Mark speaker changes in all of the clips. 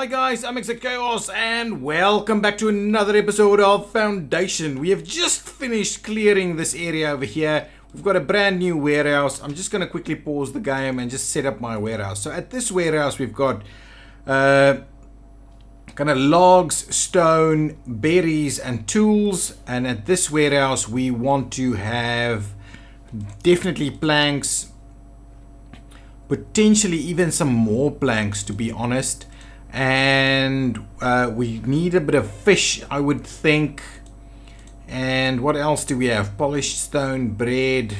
Speaker 1: Hi guys, I'm ExactChaos and welcome back to another episode of Foundation. We have just finished clearing this area over here. We've got a brand new warehouse. I'm just going to quickly pause the game and just set up my warehouse. So at this warehouse we've got kind of logs, stone, berries and tools. And at this warehouse we want to have definitely planks, potentially even some more planks, to be honest. And we need a bit of fish, I would think. And what else do we have? Polished stone, bread,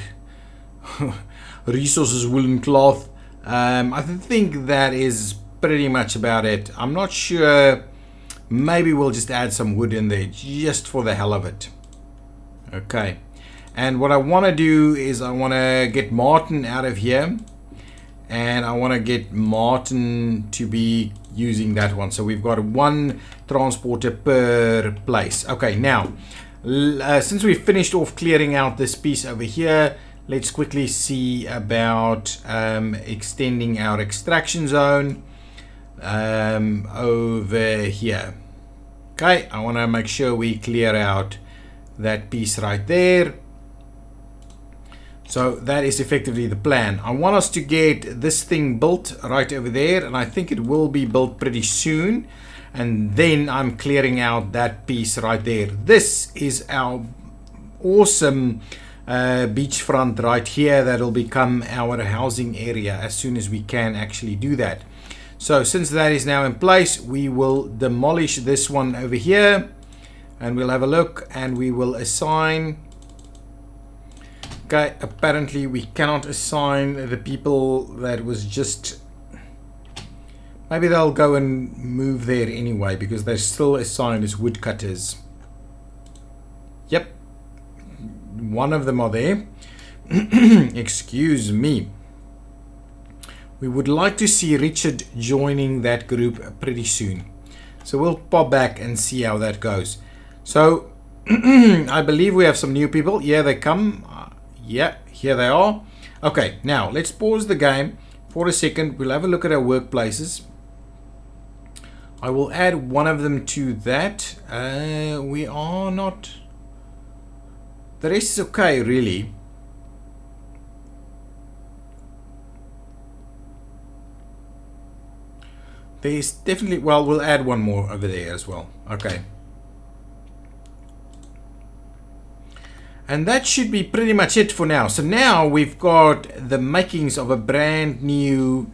Speaker 1: resources, woolen cloth. I think that is pretty much about it. I'm not sure. Maybe we'll just add some wood in there just for the hell of it. Okay. And what I want to do is I want to get Martin out of here. And I want to get Martin to be using that one. So we've got one transporter per place. Okay, now, since we finished off clearing out this piece over here, let's quickly see about extending our extraction zone over here. Okay, I want to make sure we clear out that piece right there. So that is effectively the plan. I want us to get this thing built right over there, and I think it will be built pretty soon. And then I'm clearing out that piece right there. This is our awesome beachfront right here that'll become our housing area as soon as we can actually do that. So since that is now in place, we will demolish this one over here, and we'll have a look and we will assign. Okay, apparently we cannot assign the people that was just... Maybe they'll go and move there anyway because they're still assigned as woodcutters. Yep, one of them are there. Excuse me. We would like to see Richard joining that group pretty soon. So we'll pop back and see how that goes. So I believe we have some new people. Yeah, they come. Yeah, here they are. Okay, now let's pause the game for a second. We'll have a look at our workplaces. I will add one of them to that. We are not... The rest is okay, really. There's definitely... Well, we'll add one more over there as well. Okay. And that should be pretty much it for now. So now we've got the makings of a brand new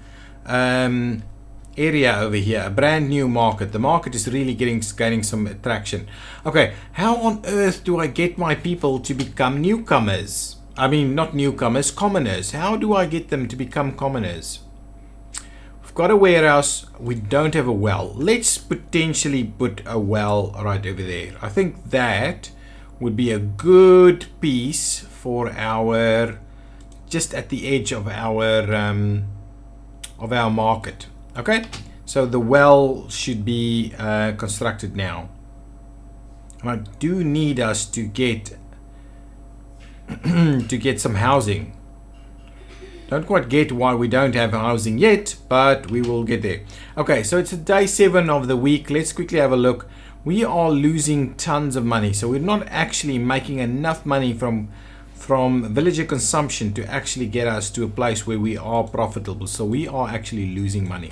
Speaker 1: area over here, a brand new market. The market is really gaining some attraction. Okay, how on earth do I get my people to become newcomers? I mean, not newcomers, commoners. How do I get them to become commoners? We've got a warehouse. We don't have a well. Let's potentially put a well right over there. I think that would be a good piece for our, just at the edge of our market. Okay, so the well should be constructed now. And I do need us to get to get some housing. Don't quite get why we don't have housing yet, but we will get there. Okay, so it's day 7 of the week. Let's quickly have a look. We are losing tons of money, so we're not actually making enough money from villager consumption to actually get us to a place where we are profitable. So we are actually losing money.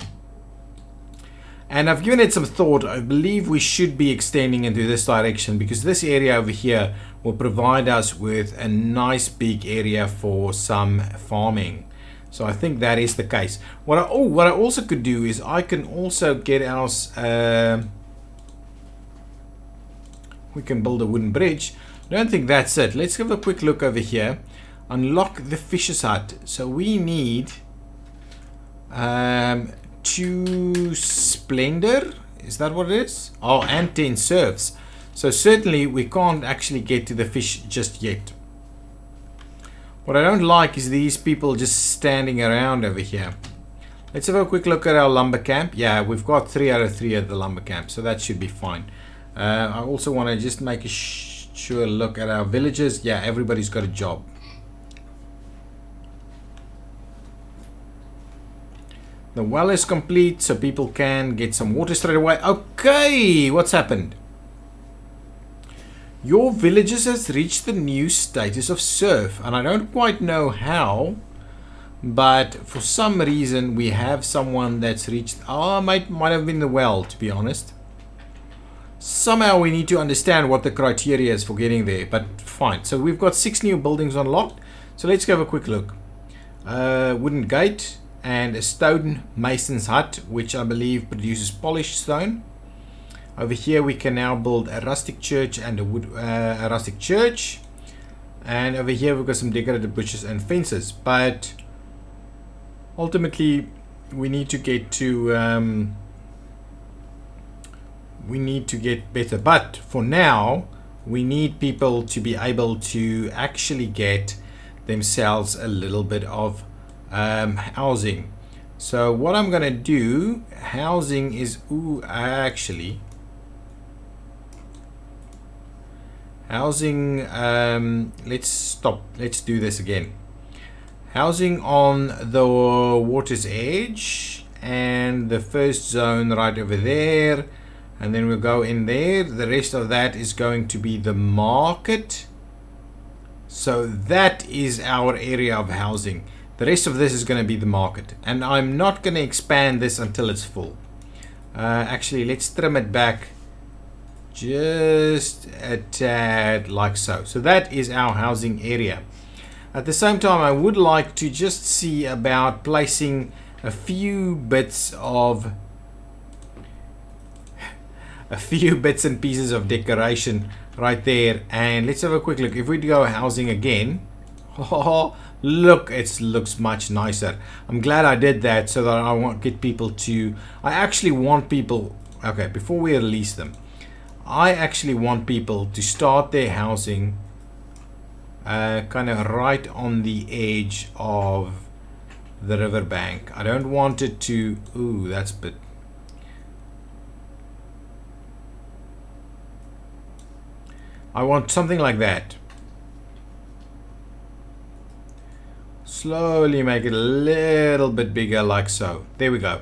Speaker 1: And I've given it some thought. I believe we should be extending into this direction because this area over here will provide us with a nice big area for some farming. So I think that is the case. What I also could do is I can also get us... we can build a wooden bridge. I don't think that's it. Let's have a quick look over here. Unlock the fisher's hut. So we need 2 splendor. Is that what it is? Oh, and 10 serfs. So certainly we can't actually get to the fish just yet. What I don't like is these people just standing around over here. Let's have a quick look at our lumber camp. Yeah, we've got 3 out of 3 at the lumber camp, so that should be fine. I also want to just make a sure look at our villages. Yeah, everybody's got a job. The well is complete, so people can get some water straight away. Okay, what's happened? Your villages has reached the new status of serf, and I don't quite know how, but for some reason we have someone that's reached. Might have been the well, to be honest. Somehow we need to understand what the criteria is for getting there, but fine. So we've got 6 new buildings unlocked. So let's have a quick look. Wooden gate and a stone mason's hut, which I believe produces polished stone. Over here we can now build a rustic church and a rustic church. And over here we've got some decorated bushes and fences. But ultimately we need to get to better. But for now we need people to be able to actually get themselves a little bit of housing. So what I'm gonna do, housing is housing, let's do this again. Housing on the water's edge, and the first zone right over there, and then we'll go in there. The rest of that is going to be the market. So that is our area of housing. The rest of this is going to be the market, and I'm not going to expand this until it's full. Actually, let's trim it back just a tad, like so. So that is our housing area. At the same time, I would like to just see about placing a few bits and pieces of decoration right there. And let's have a quick look. If we go housing again, look, it looks much nicer. I'm glad I did that, so that I want get people to. I actually want people. Okay, before we release them, I actually want people to start their housing kind of right on the edge of the riverbank. I don't want it to. Ooh, that's a bit. I want something like that. Slowly make it a little bit bigger, like so. There we go.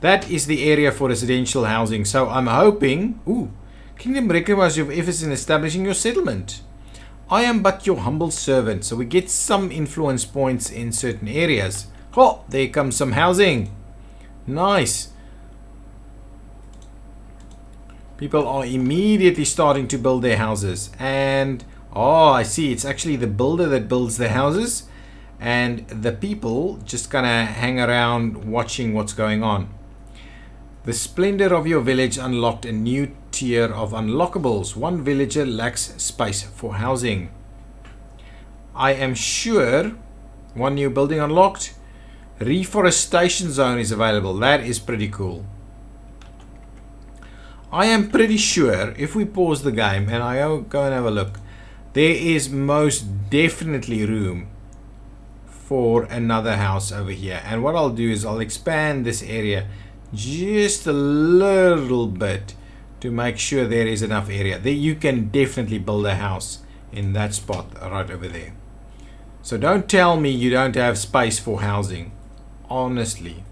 Speaker 1: That is the area for residential housing. So I'm hoping. Ooh, Kingdom recognize your efforts in establishing your settlement. I am but your humble servant. So we get some influence points in certain areas. Oh, there comes some housing. Nice. People are immediately starting to build their houses. And, oh, I see. It's actually the builder that builds the houses. And the people just gonna hang around watching what's going on. The splendor of your village unlocked a new tier of unlockables. One villager lacks space for housing. I am sure one new building unlocked. Reforestation zone is available. That is pretty cool. I am pretty sure if we pause the game and I go and have a look, there is most definitely room for another house over here. And what I'll do is I'll expand this area just a little bit to make sure there is enough area. There you can definitely build a house in that spot right over there. So don't tell me you don't have space for housing. Honestly.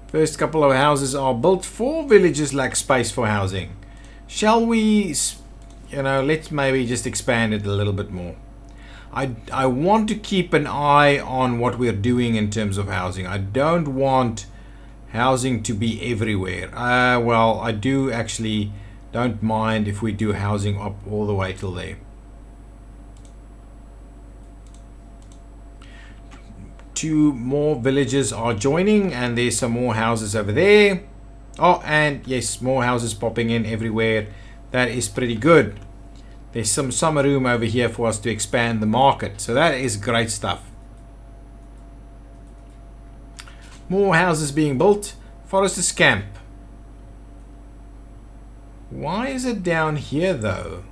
Speaker 1: First couple of houses are built. 4 villages lack space for housing. Shall we, let's maybe just expand it a little bit more. I want to keep an eye on what we're doing in terms of housing. I don't want housing to be everywhere. Well, I do actually don't mind if we do housing up all the way till there. 2 more villages are joining, and there's some more houses over there. Oh, and yes, more houses popping in everywhere. That is pretty good. There's some summer room over here for us to expand the market, so that is great stuff. More houses being built. Forester's Camp. Why is it down here though?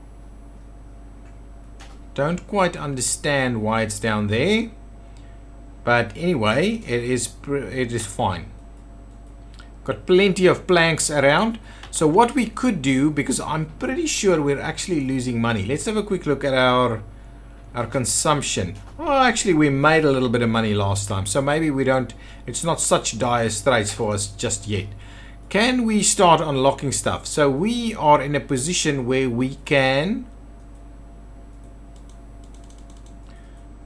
Speaker 1: Don't quite understand why it's down there. But anyway, it is fine. Got plenty of planks around. So what we could do, because I'm pretty sure we're actually losing money. Let's have a quick look at our our consumption. Oh, actually we made a little bit of money last time, so maybe we don't, it's not such dire straits for us just yet. Can we start unlocking stuff? So we are in a position where we can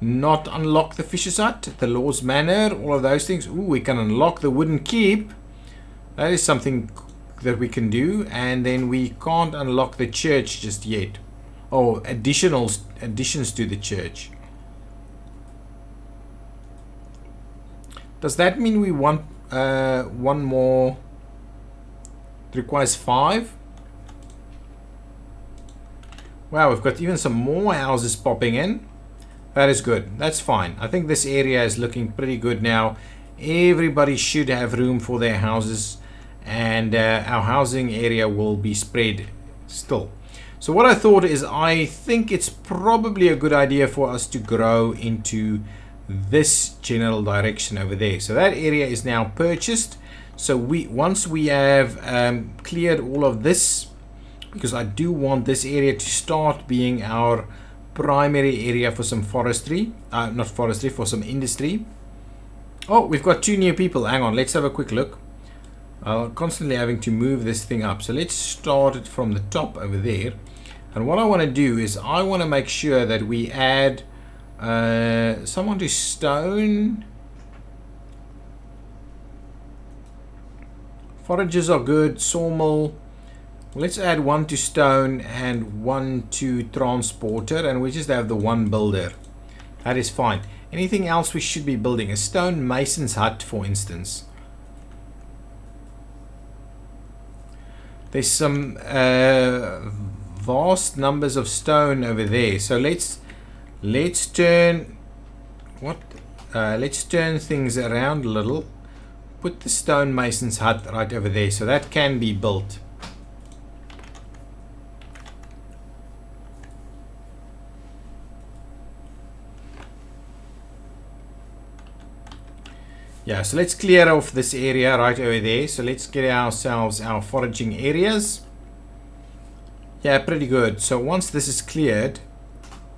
Speaker 1: not unlock the Fisher's Hut, the Lord's Manor, all of those things. Ooh, we can unlock the Wooden Keep. That is something that we can do. And then we can't unlock the church just yet. Oh, additions to the church. Does that mean we want one more? It requires 5. Wow, we've got even some more houses popping in. That is good. That's fine. I think this area is looking pretty good now. Everybody should have room for their houses, and our housing area will be spread still. So what I thought is, I think it's probably a good idea for us to grow into this general direction over there. So that area is now purchased. So once we have cleared all of this, because I do want this area to start being our primary area for some forestry, not forestry, for some industry. Oh, we've got 2 new people. Hang on, let's have a quick look. Constantly having to move this thing up. So let's start it from the top over there. And what I want to do is I want to make sure that we add someone to stone. Forages are good. Sawmill. Let's add 1 to stone and 1 to transporter, and we just have the 1 builder. That is fine. Anything else we should be building? A stone mason's hut, for instance. There's some vast numbers of stone over there. So let's turn let's turn things around a little. Put the stone mason's hut right over there, so that can be built. Yeah, so let's clear off this area right over there. So let's get ourselves our foraging areas. Yeah, pretty good. So once this is cleared,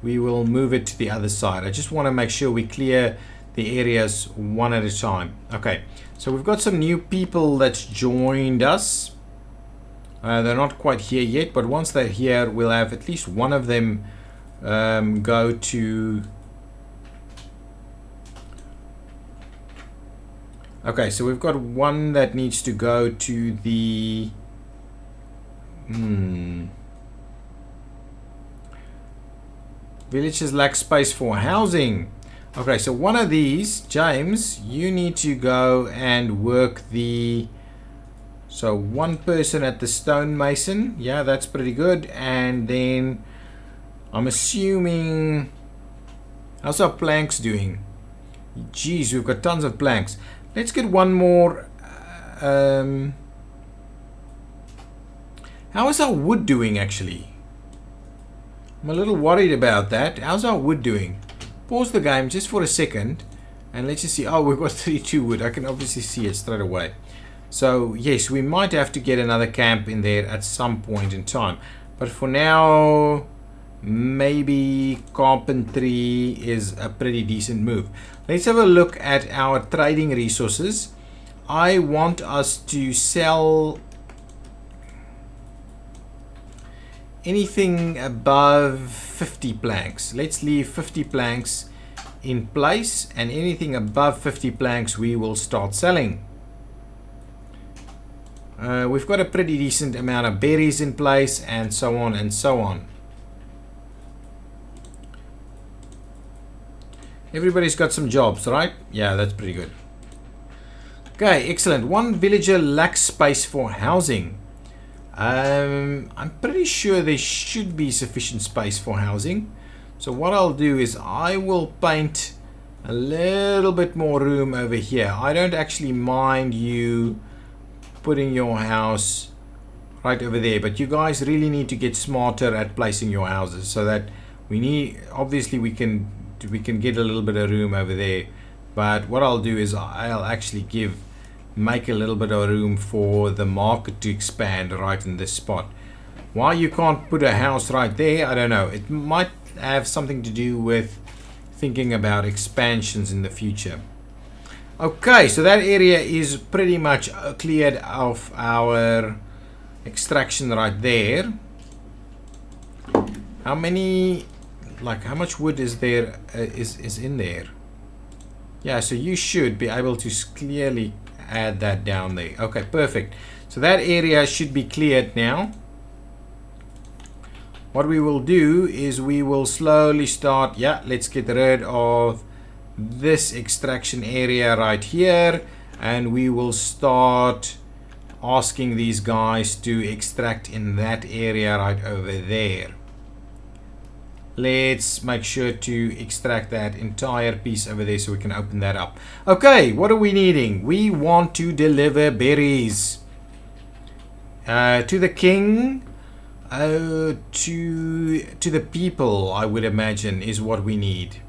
Speaker 1: we will move it to the other side. I just want to make sure we clear the areas one at a time. Okay, so we've got some new people that's joined us. They're not quite here yet, but once they're here, we'll have at least one of them go to... Okay, so we've got one that needs to go to the... Villages lack space for housing. Okay, so one of these, James, you need to go and work the... So 1 person at the stonemason. Yeah, that's pretty good. And then I'm assuming... How's our planks doing? Geez, we've got tons of planks. Let's get one more. How is our wood doing, actually? I'm a little worried about that. How's our wood doing? Pause the game just for a second and let's just see. Oh, we've got 32 wood. I can obviously see it straight away. So yes, we might have to get another camp in there at some point in time, but for now maybe carpentry is a pretty decent move. Let's have a look at our trading resources. I want us to sell anything above 50 planks. Let's leave 50 planks in place, and anything above 50 planks we will start selling. We've got a pretty decent amount of berries in place, and so on and so on. Everybody's got some jobs, right? Yeah, that's pretty good. Okay, excellent. One villager lacks space for housing. I'm pretty sure there should be sufficient space for housing. So what I'll do is I will paint a little bit more room over here. I don't actually mind you putting your house right over there, but you guys really need to get smarter at placing your houses, so that obviously we can get a little bit of room over there. But what I'll do is I'll actually make a little bit of room for the market to expand right in this spot. Why you can't put a house right there, I don't know. It might have something to do with thinking about expansions in the future. Okay, so that area is pretty much cleared of our extraction right there. How many, like how much wood is there, is in there? Yeah, so you should be able to clearly add that down there. Okay, perfect. So that area should be cleared now. What we will do is we will slowly start, yeah, let's get rid of this extraction area right here, and we will start asking these guys to extract in that area right over there. Let's make sure to extract that entire piece over there so we can open that up. Okay, what are we needing? We want to deliver berries to the king. To the people, I would imagine, is what we need.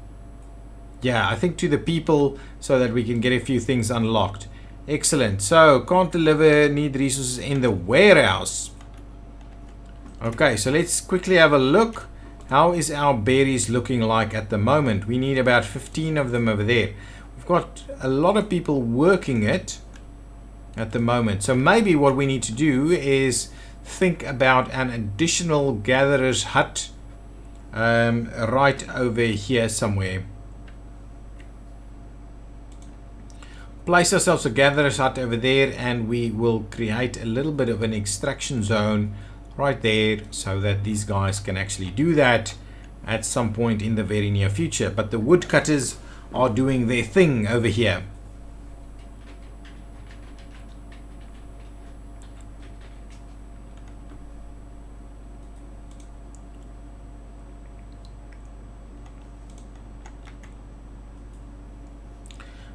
Speaker 1: Yeah, I think to the people so that we can get a few things unlocked. Excellent. So, can't deliver, need resources in the warehouse. Okay, so let's quickly have a look. How is our berries looking like at the moment? We need about 15 of them over there. We've got a lot of people working it at the moment. So maybe what we need to do is think about an additional gatherer's hut right over here somewhere. Place ourselves a gatherer's hut over there, and we will create a little bit of an extraction zone right there so that these guys can actually do that at some point in the very near future. But the woodcutters are doing their thing over here.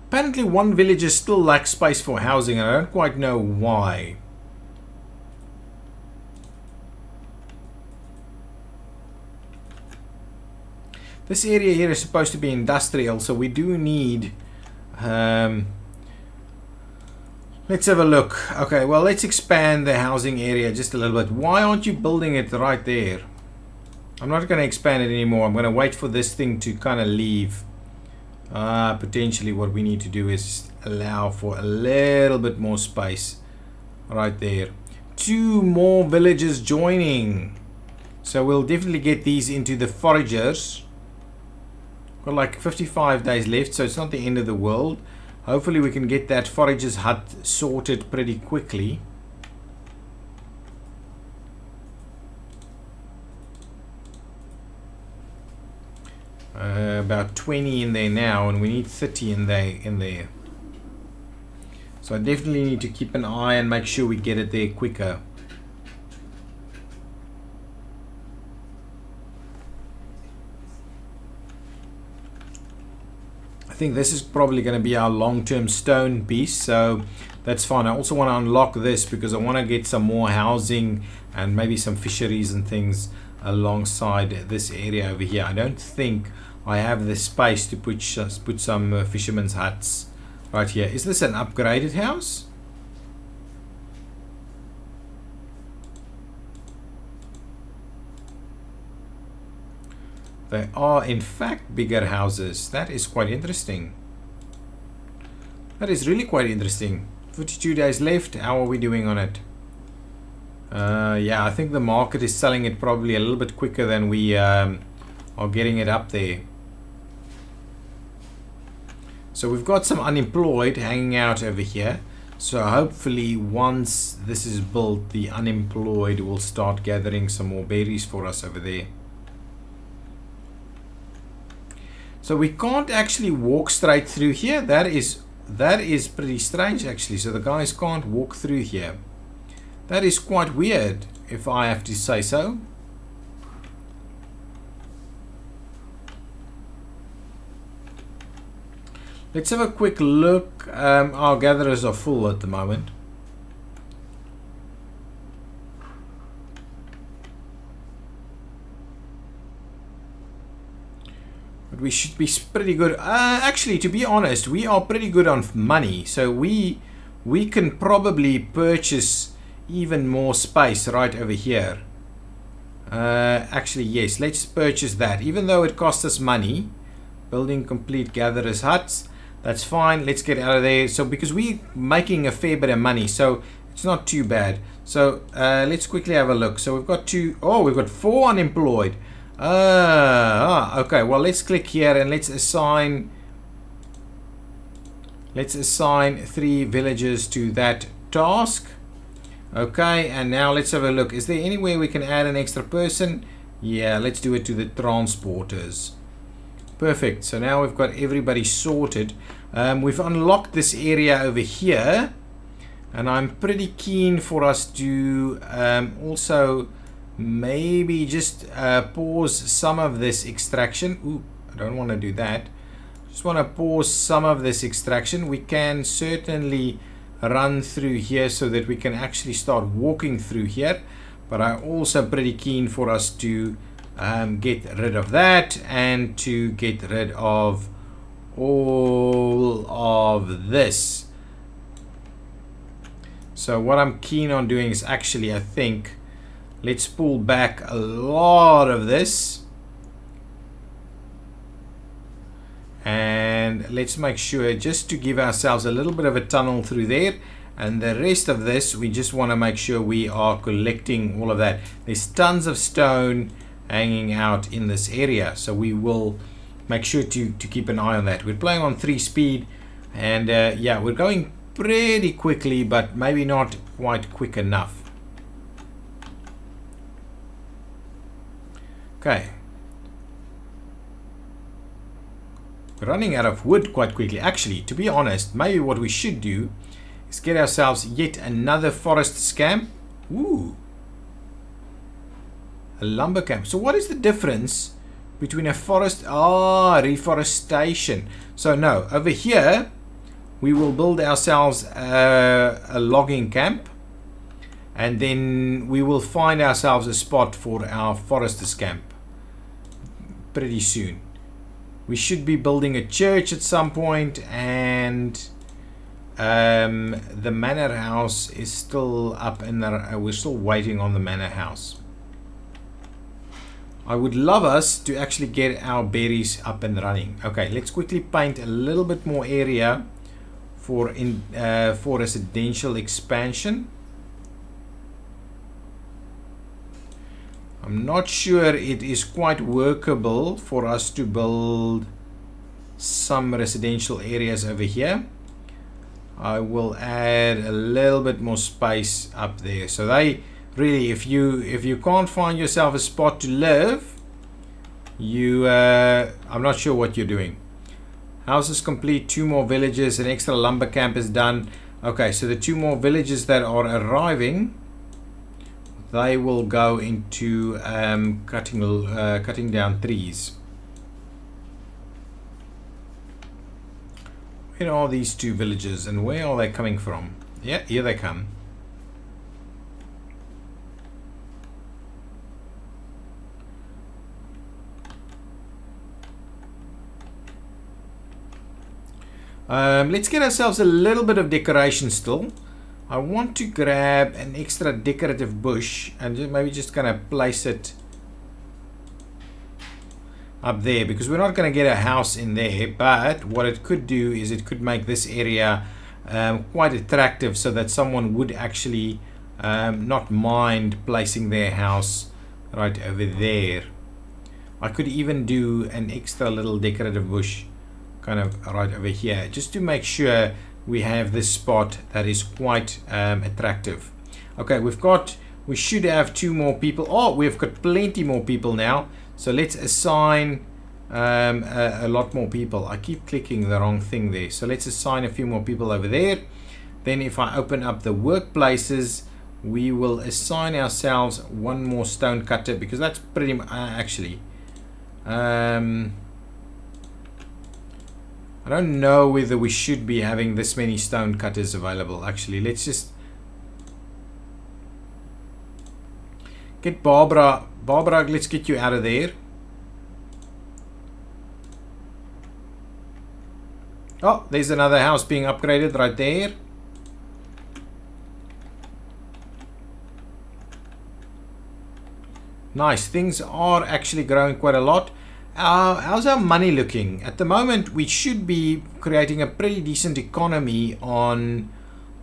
Speaker 1: Apparently one villager still lacks space for housing, and I don't quite know why. This area here is supposed to be industrial, so we do need... let's have a look. Okay, well, let's expand the housing area just a little bit. Why aren't you building it right there? I'm not going to expand it anymore. I'm going to wait for this thing to kind of leave. Potentially what we need to do is allow for a little bit more space right there. 2 more villagers joining. So we'll definitely get these into the foragers. Got like 55 days left, so it's not the end of the world. Hopefully we can get that forager's hut sorted pretty quickly. About 20 in there now, and we need 30 in there. So I definitely need to keep an eye and make sure we get it there quicker. I think this is probably going to be our long-term stone piece, so that's fine. I also want to unlock this because I want to get some more housing and maybe some fisheries and things alongside this area over here. I don't think I have the space to put some fishermen's huts right here. Is this an upgraded house? They are in fact bigger houses. That is quite interesting. That is really quite interesting. 52 days left. How are we doing on it? Yeah, I think the market is selling it probably a little bit quicker than we are getting it up there. So we've got some unemployed hanging out over here. So hopefully once this is built, the unemployed will start gathering some more berries for us over there. So we can't actually walk straight through here. That is pretty strange actually. So the guys can't walk through here. That is quite weird, if I have to say so. Let's have a quick look. Our gatherers are full at the moment. But we should be pretty good. Actually, to be honest, we are pretty good on money. So we can probably purchase even more space right over here. Actually, yes, let's purchase that. Even though it costs us money, building complete gatherers huts, that's fine. Let's get out of there. So because we're making a fair bit of money, so it's not too bad. So let's quickly have a look. So we've got we've got 4 unemployed. Okay, well, let's click here and let's assign 3 villagers to that task. Okay, and now let's have a look. Is there any way we can add an extra person? Yeah, let's do it to the transporters. Perfect. So now we've got everybody sorted. We've unlocked this area over here, and I'm pretty keen for us to also maybe just pause some of this extraction. Ooh, I don't want to do that. Just want to pause some of this extraction. We can certainly run through here so that we can actually start walking through here, but I'm also pretty keen for us to get rid of that and to get rid of all of this. So what I'm keen on doing is actually, I think, let's pull back a lot of this. And let's make sure just to give ourselves a little bit of a tunnel through there. And the rest of this, we just want to make sure we are collecting all of that. There's tons of stone hanging out in this area. So we will make sure to keep an eye on that. We're playing on 3 speed. And yeah, we're going pretty quickly, but maybe not quite quick enough. Okay. We're running out of wood quite quickly. Actually, to be honest, maybe what we should do is get ourselves yet another forest camp. Ooh. A lumber camp. So what is the difference between a forest... reforestation. So no, over here, we will build ourselves a logging camp. And then we will find ourselves a spot for our foresters camp pretty soon. We should be building a church at some point, and the manor house is still up in there. We're still waiting on the manor house. I would love us to actually get our berries up and running. Okay, let's quickly paint a little bit more area for residential expansion. I'm not sure it is quite workable for us to build some residential areas over here. I will add a little bit more space up there. So they really, if you can't find yourself a spot to live, I'm not sure what you're doing. House is complete, 2 more villages, an extra lumber camp is done. Okay, so the 2 more villages that are arriving, they will go into cutting down trees. Where are these 2 villages and where are they coming from? Yeah, here they come. Let's get ourselves a little bit of decoration still. I want to grab an extra decorative bush and maybe just kind of place it up there, because we're not going to get a house in there, but what it could do is it could make this area quite attractive, so that someone would actually not mind placing their house right over there. I could even do an extra little decorative bush kind of right over here, just to make sure we have this spot that is quite attractive. Okay, we should have 2 more people. Oh, we've got plenty more people now. So let's assign a lot more people. I keep clicking the wrong thing there. So let's assign a few more people over there. Then if I open up the workplaces, we will assign ourselves 1 more stone cutter, because that's pretty much actually I don't know whether we should be having this many stone cutters available. Actually, let's just get Barbara. Barbara, let's get you out of there. Oh, there's another house being upgraded right there. Nice. Things are actually growing quite a lot. How's our money looking? At the moment, we should be creating a pretty decent economy on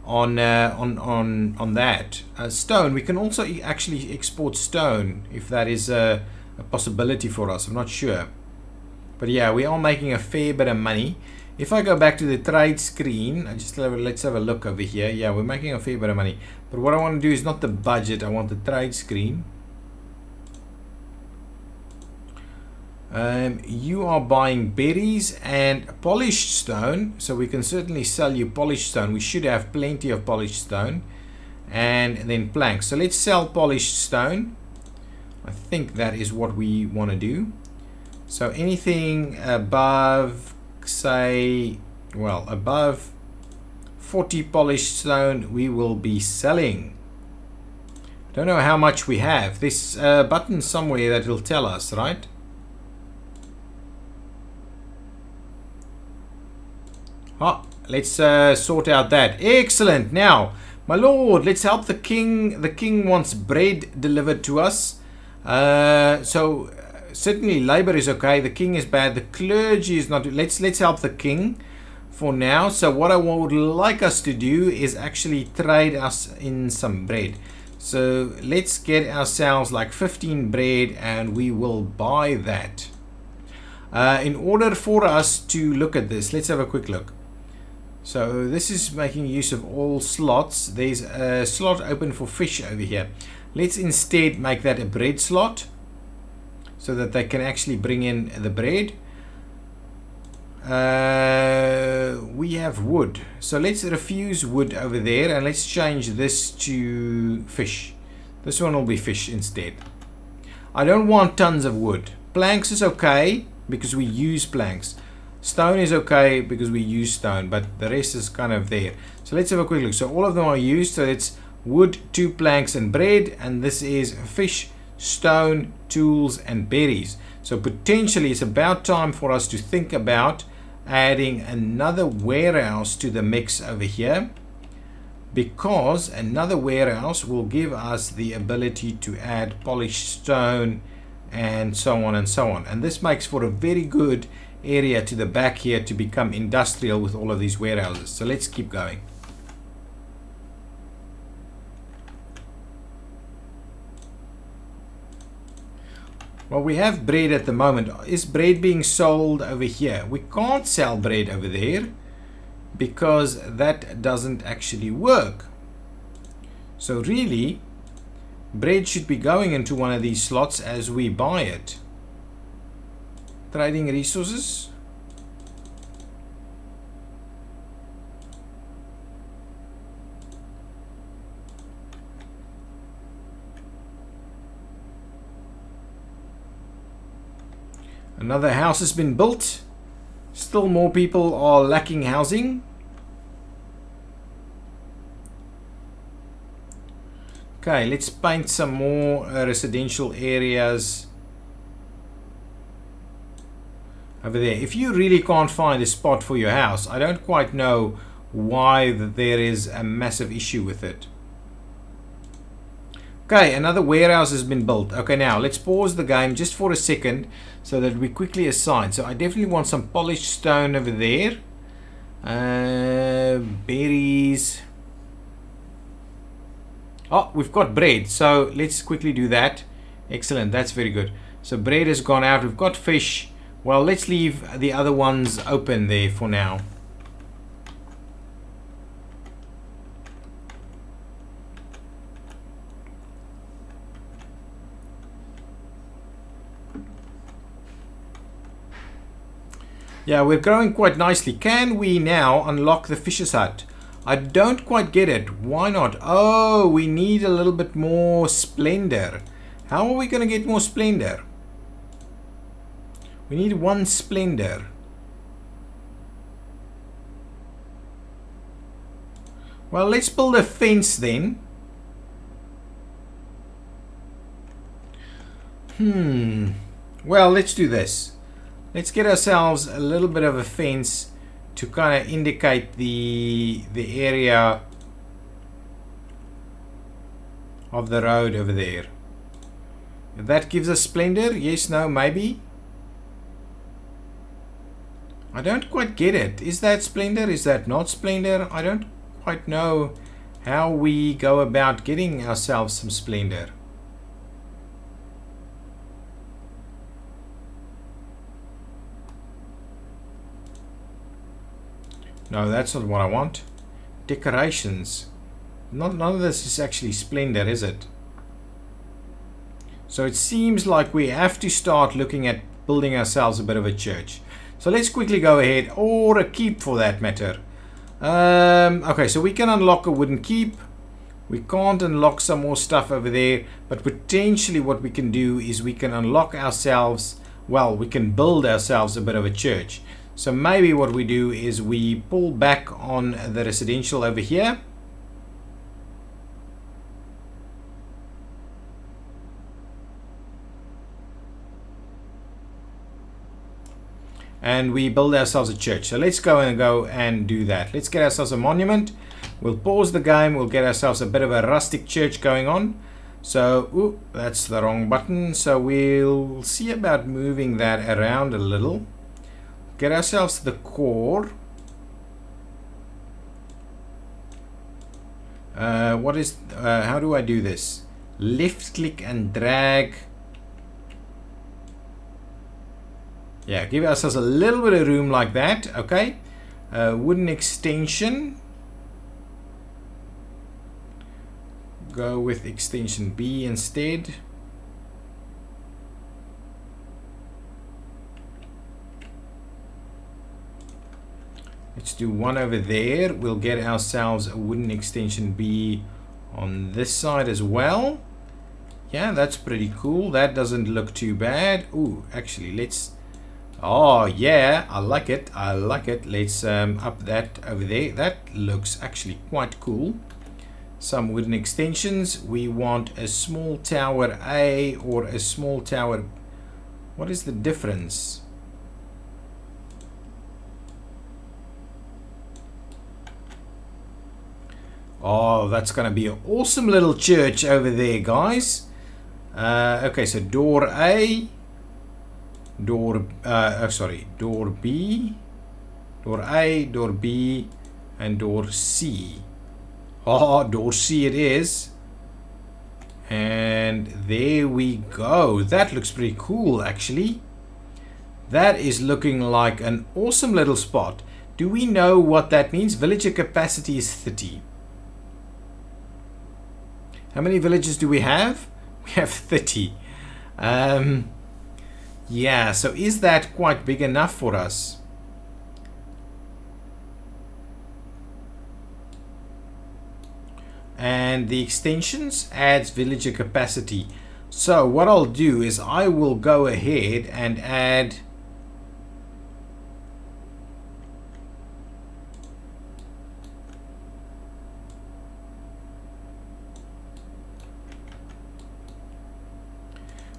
Speaker 1: that. Stone. We can also actually export stone if that is a possibility for us. I'm not sure. But yeah, we are making a fair bit of money. If I go back to the trade screen, let's have a look over here. Yeah, we're making a fair bit of money. But what I want to do is not the budget. I want the trade screen. You are buying berries and polished stone, so we can certainly sell you polished stone. We should have plenty of polished stone. And then planks. So let's sell polished stone. I think that is what we want to do. So anything above, say, well, above 40 polished stone, we will be selling. Don't know how much we have. There's a button somewhere that will tell us, right? Oh, let's sort out that. Excellent. Now, my lord, let's help the king. The king wants bread delivered to us. So certainly labor is okay. The king is bad. The clergy is not. Let's help the king for now. So what I would like us to do is actually trade us in some bread. So let's get ourselves like 15 bread and we will buy that. In order for us to look at this, let's have a quick look. So this is making use of all slots. There's a slot open for fish over here. Let's instead make that a bread slot so that they can actually bring in the bread. We have wood. So let's refuse wood over there and let's change this to fish. This one will be fish instead. I don't want tons of wood. Planks is okay because we use planks. Stone is okay because we use stone, but the rest is kind of there. So let's have a quick look. So all of them are used. So it's wood, 2 planks and bread, and this is fish, stone, tools and berries. So potentially it's about time for us to think about adding another warehouse to the mix over here, because another warehouse will give us the ability to add polished stone and so on and so on. And this makes for a very good area to the back here to become industrial with all of these warehouses. So let's keep going. Well, we have bread at the moment. Is bread being sold over here? We can't sell bread over there because that doesn't actually work. So really, bread should be going into one of these slots as we buy it. Trading resources. Another house has been built. Still more people are lacking housing. Okay, let's paint some more residential areas over there. If you really can't find a spot for your house, I don't quite know why there is a massive issue with it. Okay, another warehouse has been built. Okay, now let's pause the game just for a second so that we quickly assign. So I definitely want some polished stone over there. Berries. Oh, we've got bread. So let's quickly do that. Excellent, that's very good. So bread has gone out. We've got fish. Well, let's leave the other ones open there for now. Yeah, we're growing quite nicely. Can we now unlock the fisher's hut? I don't quite get it. Why not? Oh, we need a little bit more splendor. How are we going to get more splendor? We need 1 splendor. Well, let's build a fence then. Well, let's do this. Let's get ourselves a little bit of a fence to kind of indicate the area of the road over there. That gives us splendor. Yes, no, maybe. I don't quite get it. Is that splendor? Is that not splendor? I don't quite know how we go about getting ourselves some splendor. No, that's not what I want. Decorations. None of this is actually splendor, is it? So it seems like we have to start looking at building ourselves a bit of a church. So let's quickly go ahead, or a keep for that matter. Okay, so we can unlock a wooden keep. We can't unlock some more stuff over there, but potentially what we can do is we can unlock ourselves, well, we can build ourselves a bit of a church. So maybe what we do is we pull back on the residential over here. And we build ourselves a church. So let's go and do that. Let's get ourselves a monument. We'll pause the game. We'll get ourselves a bit of a rustic church going on. So, ooh, that's the wrong button. So we'll see about moving that around a little. Get ourselves the core. How do I do this? Left click and drag. Yeah, give ourselves a little bit of room like that. Okay. Wooden extension. Go with extension B instead. Let's do one over there. We'll get ourselves a wooden extension B on this side as well. Yeah, that's pretty cool. That doesn't look too bad. Ooh, actually, let's... Oh, yeah, I like it. I like it. Let's up that over there. That looks actually quite cool. Some wooden extensions. We want a small tower A or a small tower... What is the difference? Oh, that's going to be an awesome little church over there, guys. Okay, so door A, door B, door A, door B, and door C. Oh, door C it is. And there we go. That looks pretty cool, actually. That is looking like an awesome little spot. Do we know what that means? Villager capacity is 30. How many villages do we have? We have 30. Yeah, so is that quite big enough for us? And the extensions adds villager capacity. So what I'll do is I will go ahead and add...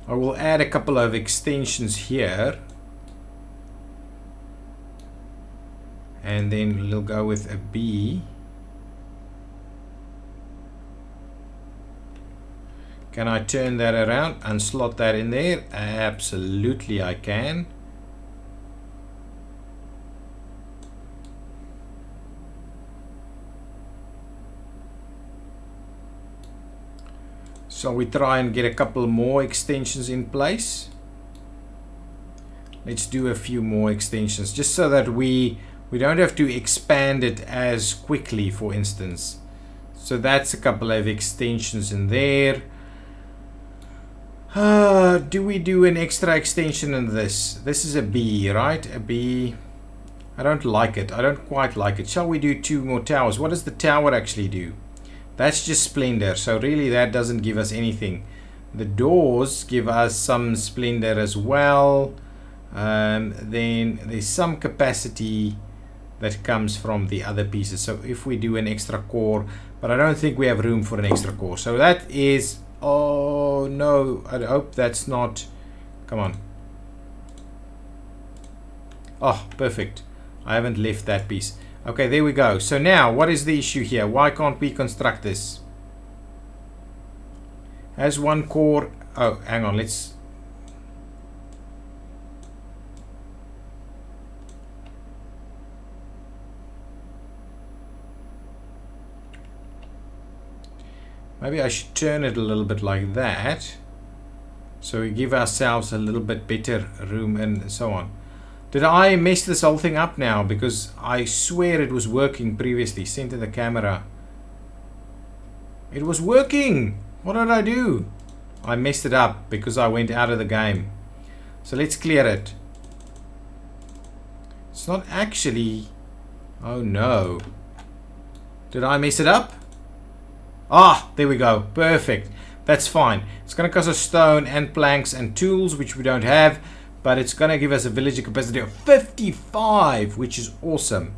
Speaker 1: I will add a couple of extensions here, and then we'll go with a B. Can I turn that around and slot that in there? Absolutely I can. So we try and get a couple more extensions in place. Let's do a few more extensions just so that we don't have to expand it as quickly, for instance. So that's a couple of extensions in there. Do we do an extra extension in this? This is a B, right? A B. I don't like it. I don't quite like it. Shall we do 2 more towers? What does the tower actually do? That's just splendor, so really that doesn't give us anything. The doors give us some splendor as well. Then there's some capacity that comes from the other pieces. So if we do an extra core, but I don't think we have room for an extra core. So that is, oh no, I hope that's not, come on. Oh, perfect. I haven't left that piece. Okay, there we go. So now, what is the issue here? Why can't we construct this? Has one core Oh, hang on, let's... Maybe I should turn it a little bit like that. So we give ourselves a little bit better room and so on. Did I mess this whole thing up now? Because I swear it was working previously. Center the camera. It was working! What did I do? I messed it up because I went out of the game. So let's clear it. It's not actually... Oh no. Did I mess it up? Ah, there we go. Perfect. That's fine. It's going to cost us stone and planks and tools, which we don't have. But it's going to give us a villager capacity of 55, which is awesome.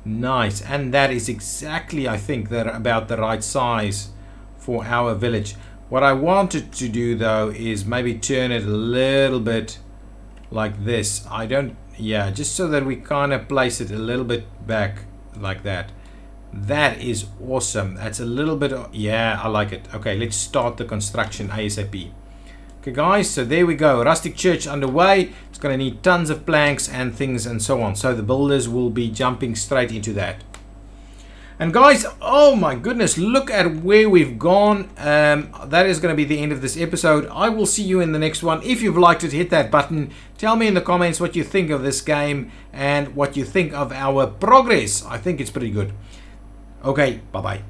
Speaker 1: Nice. And that is exactly, I think, about the right size for our village. What I wanted to do, though, is maybe turn it a little bit like this. I don't... Yeah, just so that we kind of place it a little bit back like that. That is awesome. That's a little bit... Yeah, I like it. Okay, let's start the construction ASAP. Okay, guys, so there we go. Rustic church underway. It's going to need tons of planks and things and so on. So the builders will be jumping straight into that. And guys, oh my goodness, look at where we've gone. That is going to be the end of this episode. I will see you in the next one. If you've liked it, hit that button. Tell me in the comments what you think of this game and what you think of our progress. I think it's pretty good. Okay, bye-bye.